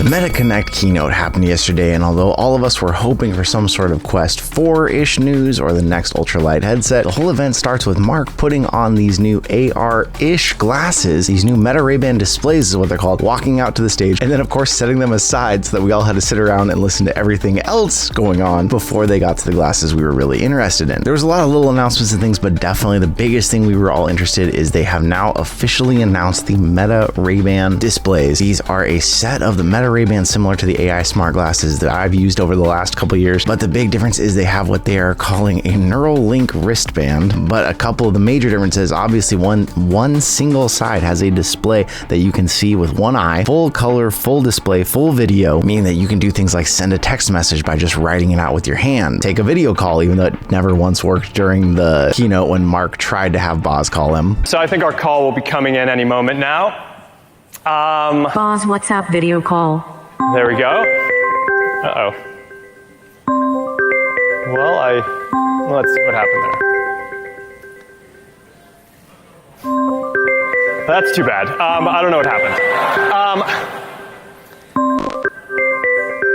Meta Connect keynote happened yesterday, and although all of us were hoping for some sort of Quest 4-ish news or the next ultralight headset, the whole event starts with Mark putting on these new AR-ish glasses, these new Meta Ray-Ban displays is what they're called, walking out to the stage, and then of course setting them aside so that we all had to sit around and listen to everything else going on before they got to the glasses we were really interested in. There was a lot of little announcements and things, but definitely the biggest thing we were all interested in is they have now officially announced the Meta Ray-Ban displays. These are a set of the Meta Ray-Ban similar to the AI smart glasses that I've used over the last couple years, but the big difference is they have what they are calling a Neuralink wristband. But a couple of the major differences, obviously one single side has a display that you can see with one eye, full color, full display, full video, meaning that you can do things like send a text message by just writing it out with your hand, take a video call, even though it never once worked during the keynote when Mark tried to have Boz call him. So I think our call will be coming in any moment now. Boz, WhatsApp video call. There we go. Uh-oh. Well, let's see what happened there. That's too bad. I don't know what happened.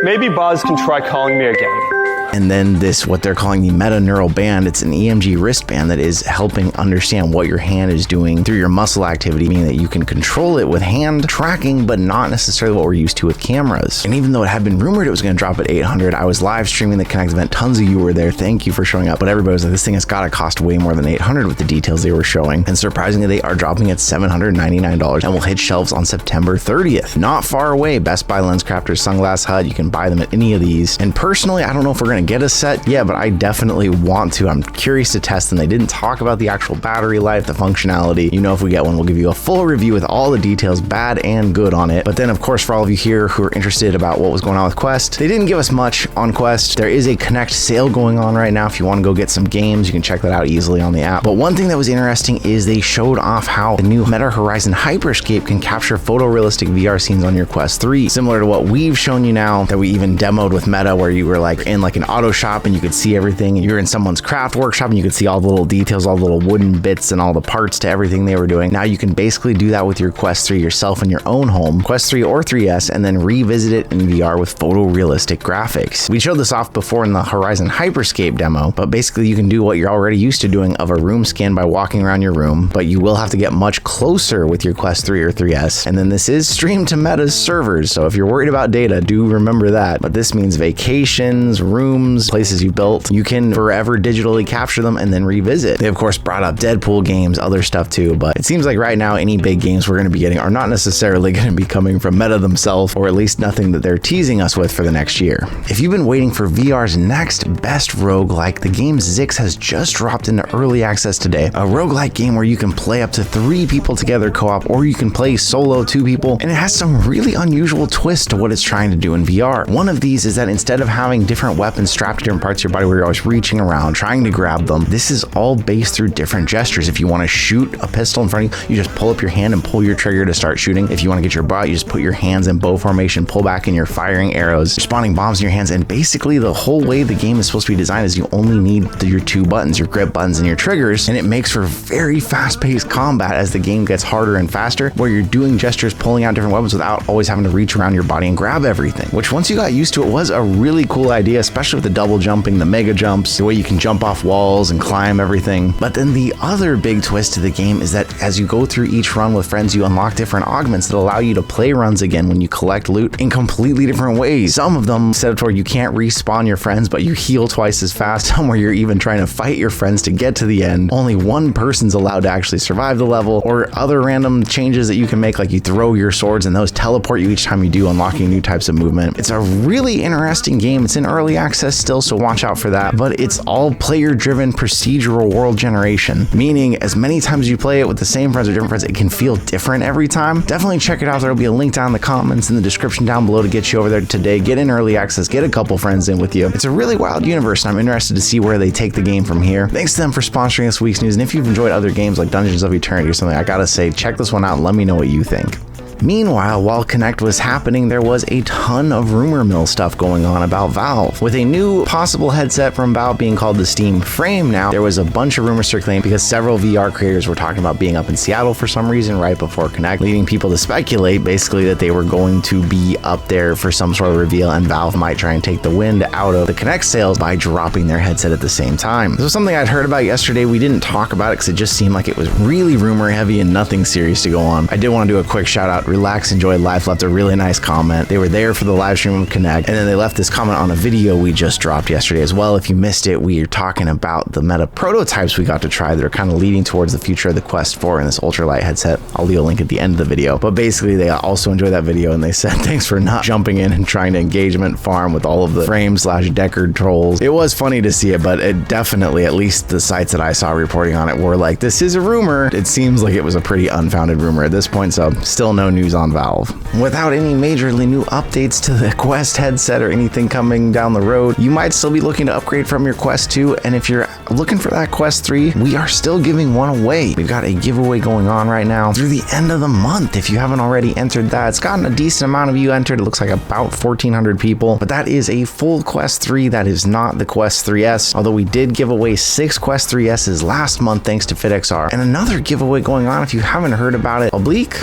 Maybe Boz can try calling me again. And then this, what they're calling the Meta Neural Band, it's an EMG wristband that is helping understand what your hand is doing through your muscle activity, meaning that you can control it with hand tracking, but not necessarily what we're used to with cameras. And even though it had been rumored it was going to drop at $800, I was live streaming the Connect event. Tons of you were there. Thank you for showing up. But everybody was like, this thing has got to cost way more than $800 with the details they were showing. And surprisingly, they are dropping at $799 and will hit shelves on September 30th. Not far away. Best Buy, LensCrafters, Sunglass Hut. You can buy them at any of these. And personally, I don't know if we're going to get a set yet, but I definitely want to. I'm curious to test them. They didn't talk about the actual battery life, the functionality. You know, if we get one, we'll give you a full review with all the details, bad and good on it. But then, of course, for all of you here who are interested about what was going on with Quest, they didn't give us much on Quest. There is a Connect sale going on right now. If you want to go get some games, you can check that out easily on the app. But one thing that was interesting is they showed off how the new Meta Horizon Hyperscape can capture photorealistic VR scenes on your Quest 3, similar to what we've shown you now, that we even demoed with Meta, where you were like in like an auto shop and you could see everything, and you're in someone's craft workshop and you could see all the little details, all the little wooden bits and all the parts to everything they were doing. Now you can basically do that with your Quest 3 yourself in your own home, Quest 3 or 3S, and then revisit it in VR with photorealistic graphics. We showed this off before in the Horizon Hyperscape demo, but basically you can do what you're already used to doing of a room scan by walking around your room, but you will have to get much closer with your Quest 3 or 3S. And then this is streamed to Meta's servers, so if you're worried about data, do remember that. But this means vacations, rooms, places you built, you can forever digitally capture them and then revisit. They of course brought up Deadpool games, other stuff too, but it seems like right now any big games we're going to be getting are not necessarily going to be coming from Meta themselves, or at least nothing that they're teasing us with for the next year. If you've been waiting for VR's next best roguelike, the game Zix has just dropped into early access today. A roguelike game where you can play up to 3 people together co-op, or you can play solo 2 people, and it has some really unusual twists to what it's trying to do in VR. One of these is that instead of having different weapons strapped to different parts of your body where you're always reaching around trying to grab them, this is all based through different gestures. If you want to shoot a pistol in front of you, you just pull up your hand and pull your trigger to start shooting. If you want to get your butt, you just put your hands in bow formation, pull back, and you're firing arrows, spawning bombs in your hands. And basically the whole way the game is supposed to be designed is you only need your 2 buttons, your grip buttons and your triggers, and it makes for very fast-paced combat as the game gets harder and faster, where you're doing gestures, pulling out different weapons without always having to reach around your body and grab everything, which once you got used to it was a really cool idea, especially with the double jumping, the mega jumps, the way you can jump off walls and climb everything. But then the other big twist to the game is that as you go through each run with friends, you unlock different augments that allow you to play runs again when you collect loot in completely different ways. Some of them set up to where you can't respawn your friends, but you heal twice as fast. Some where you're even trying to fight your friends to get to the end. Only one person's allowed to actually survive the level, or other random changes that you can make, like you throw your swords and those teleport you each time you do, unlocking new types of movement. It's a really interesting game. It's in early access still, so watch out for that, but it's all player-driven procedural world generation, meaning as many times you play it with the same friends or different friends, it can feel different every time. Definitely check it out. There'll be a link down in the comments in the description down below to get you over there today. Get in early access, get a couple friends in with you. It's a really wild universe, and I'm interested to see where they take the game from here. Thanks to them for sponsoring this week's news, and if you've enjoyed other games like Dungeons of Eternity or something, I gotta say, check this one out and let me know what you think. Meanwhile, while Kinect was happening, there was a ton of rumor mill stuff going on about Valve. With a new possible headset from Valve being called the Steam Frame now, there was a bunch of rumors circulating because several VR creators were talking about being up in Seattle for some reason right before Kinect, leading people to speculate basically that they were going to be up there for some sort of reveal, and Valve might try and take the wind out of the Kinect sales by dropping their headset at the same time. This was something I'd heard about yesterday. We didn't talk about it because it just seemed like it was really rumor heavy and nothing serious to go on. I did want to do a quick shout out. Relax Enjoy Life left a really nice comment. They were there for the live stream of Kinect, and then they left this comment on a video we just dropped yesterday as well. If you missed it, we are talking about the Meta prototypes we got to try that are kind of leading towards the future of the Quest 4 and this ultralight headset. I'll leave a link at the end of the video. But basically, they also enjoyed that video and they said thanks for not jumping in and trying to engagement farm with all of the frame/Deckard trolls. It was funny to see it, but it definitely, at least the sites that I saw reporting on it, were like, this is a rumor. It seems like it was a pretty unfounded rumor at this point, so still no news on Valve. Without any majorly new updates to the Quest headset or anything coming down the road, you might still be looking to upgrade from your Quest 2, and if you're looking for that Quest 3, we are still giving one away. We've got a giveaway going on right now through the end of the month. If you haven't already entered that, it's gotten a decent amount of you entered. It looks like about 1,400 people, but that is a full Quest 3. That is not the Quest 3S, although we did give away 6 Quest 3Ss last month thanks to FitXR, and another giveaway going on if you haven't heard about it. Oblique,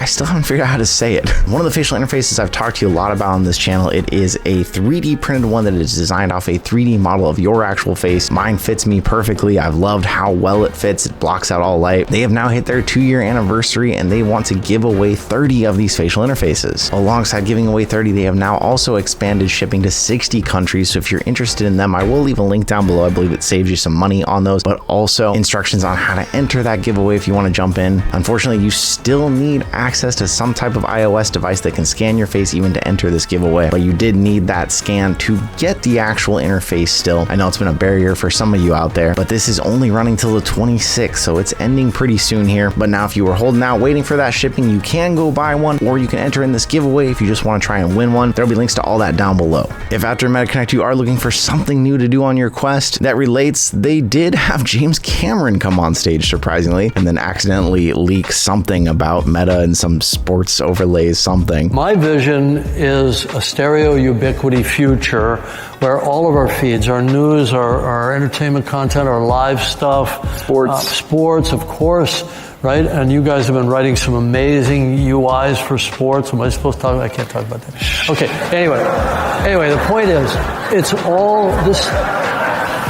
I still haven't figured out how to say it. One of the facial interfaces I've talked to you a lot about on this channel, it is a 3D printed one that is designed off a 3D model of your actual face. Mine fits me perfectly. I've loved how well it fits. It blocks out all light. They have now hit their 2-year anniversary and they want to give away 30 of these facial interfaces. Alongside giving away 30, they have now also expanded shipping to 60 countries. So if you're interested in them, I will leave a link down below. I believe it saves you some money on those, but also instructions on how to enter that giveaway if you want to jump in. Unfortunately, you still need access to some type of iOS device that can scan your face even to enter this giveaway, but you did need that scan to get the actual interface still. I know it's been a barrier for some of you out there, but this is only running till the 26th, so it's ending pretty soon here. But now if you were holding out waiting for that shipping, you can go buy one, or you can enter in this giveaway if you just want to try and win one. There'll be links to all that down below. If after Meta Connect you are looking for something new to do on your Quest that relates, they did have James Cameron come on stage surprisingly, and then accidentally leak something about Meta and some sports overlays something. My vision is a stereo ubiquity future where all of our feeds, our news, our entertainment content, our live stuff, sports, of course, right? And you guys have been writing some amazing UIs for sports. Am I supposed to talk? I can't talk about that. Okay. Anyway, the point is, it's all this.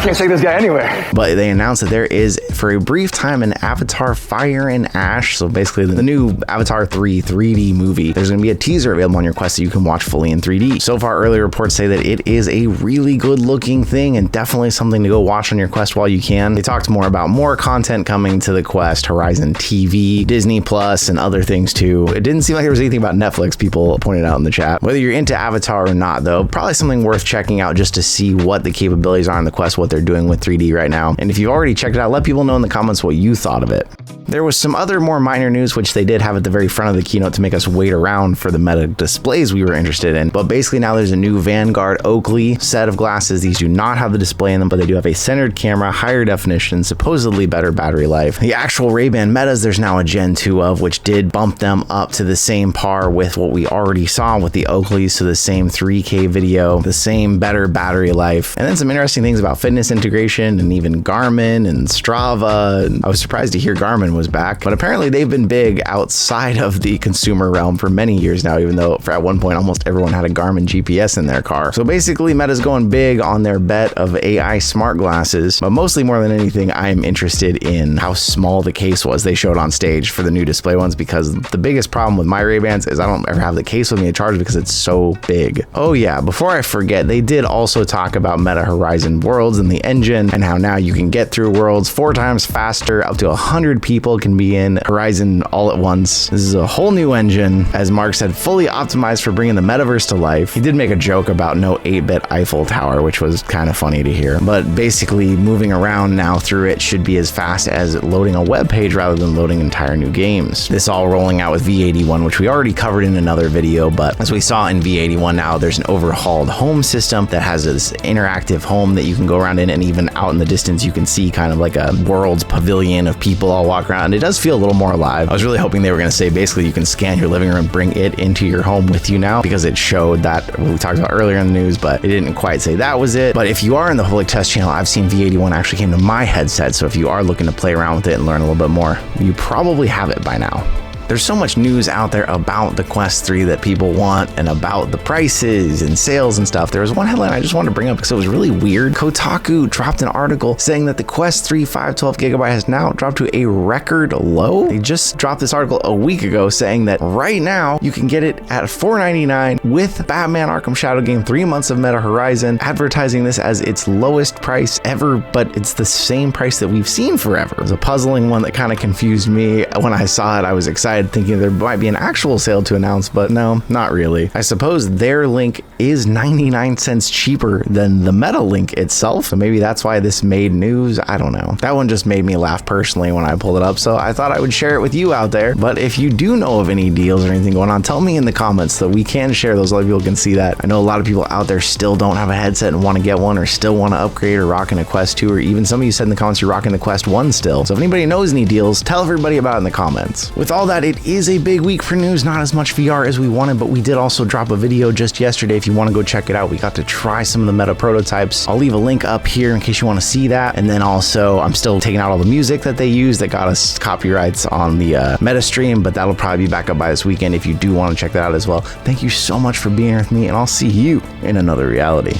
Can't take this guy anywhere. But they announced that there is, for a brief time, an Avatar Fire and Ash. So basically the new Avatar 3 3D movie. There's going to be a teaser available on your Quest that you can watch fully in 3D. So far, early reports say that it is a really good looking thing and definitely something to go watch on your Quest while you can. They talked more about more content coming to the Quest, Horizon TV, Disney Plus, and other things too. It didn't seem like there was anything about Netflix, people pointed out in the chat. Whether you're into Avatar or not though, probably something worth checking out just to see what the capabilities are on the Quest, what they're doing with 3D right now. And if you've already checked it out, let people know in the comments what you thought of it. There was some other more minor news, which they did have at the very front of the keynote to make us wait around for the Meta displays we were interested in. But basically now there's a new Vanguard Oakley set of glasses. These do not have the display in them, but they do have a centered camera, higher definition, supposedly better battery life. The actual Ray-Ban Metas, there's now a Gen 2 of, which did bump them up to the same par with what we already saw with the Oakleys, so the same 3K video, the same better battery life, and then some interesting things about fitness integration and even Garmin and Strava. I was surprised to hear Garmin was back, but apparently they've been big outside of the consumer realm for many years now, even though at one point almost everyone had a Garmin GPS in their car. So basically Meta's going big on their bet of AI smart glasses, but mostly more than anything, I'm interested in how small the case was they showed on stage for the new display ones, because the biggest problem with my Ray-Bans is I don't ever have the case with me to charge because it's so big. Oh yeah, before I forget, they did also talk about Meta Horizon Worlds and the engine, and how now you can get through worlds 4 times faster. Up to 100 people can be in Horizon all at once. This is a whole new engine, as Mark said, fully optimized for bringing the metaverse to life. He did make a joke about no 8-bit Eiffel Tower, which was kind of funny to hear, but basically moving around now through it should be as fast as loading a web page rather than loading entire new games. This all rolling out with V81, which we already covered in another video, but as we saw in V81 now, there's an overhauled home system that has this interactive home that you can go around in, and even out in the distance you can see kind of like a world's pavilion of people all walk around background. It does feel a little more alive. I was really hoping they were going to say basically you can scan your living room and bring it into your home with you now, because it showed that we talked about earlier in the news, but it didn't quite say that was it. But if you are in the public test channel, I've seen V81 actually came to my headset, so if you are looking to play around with it and learn a little bit more, you probably have it by now. There's so much news out there about the Quest 3 that people want and about the prices and sales and stuff. There was one headline I just wanted to bring up because it was really weird. Kotaku dropped an article saying that the Quest 3 512GB has now dropped to a record low. They just dropped this article a week ago saying that right now you can get it at $499 with Batman Arkham Shadow game, 3 months of Meta Horizon, advertising this as its lowest price ever, but it's the same price that we've seen forever. It was a puzzling one that kind of confused me. When I saw it, I was excited, thinking there might be an actual sale to announce, but no, not really. I suppose their link is 99 cents cheaper than the Meta link itself, so maybe that's why this made news. I don't know. That one just made me laugh personally when I pulled it up, so I thought I would share it with you out there. But if you do know of any deals or anything going on, tell me in the comments so we can share those. Other people can see that. I know a lot of people out there still don't have a headset and want to get one, or still want to upgrade, or rocking a Quest 2, or even some of you said in the comments you're rocking the Quest 1 still. So if anybody knows any deals, tell everybody about it in the comments. With all that, it is a big week for news. Not as much VR as we wanted, but we did also drop a video just yesterday. If you want to go check it out, we got to try some of the Meta prototypes. I'll leave a link up here in case you want to see that. And then also, I'm still taking out all the music that they use that got us copyrights on the Meta stream, but that'll probably be back up by this weekend if you do want to check that out as well. Thank you so much for being here with me, and I'll see you in another reality.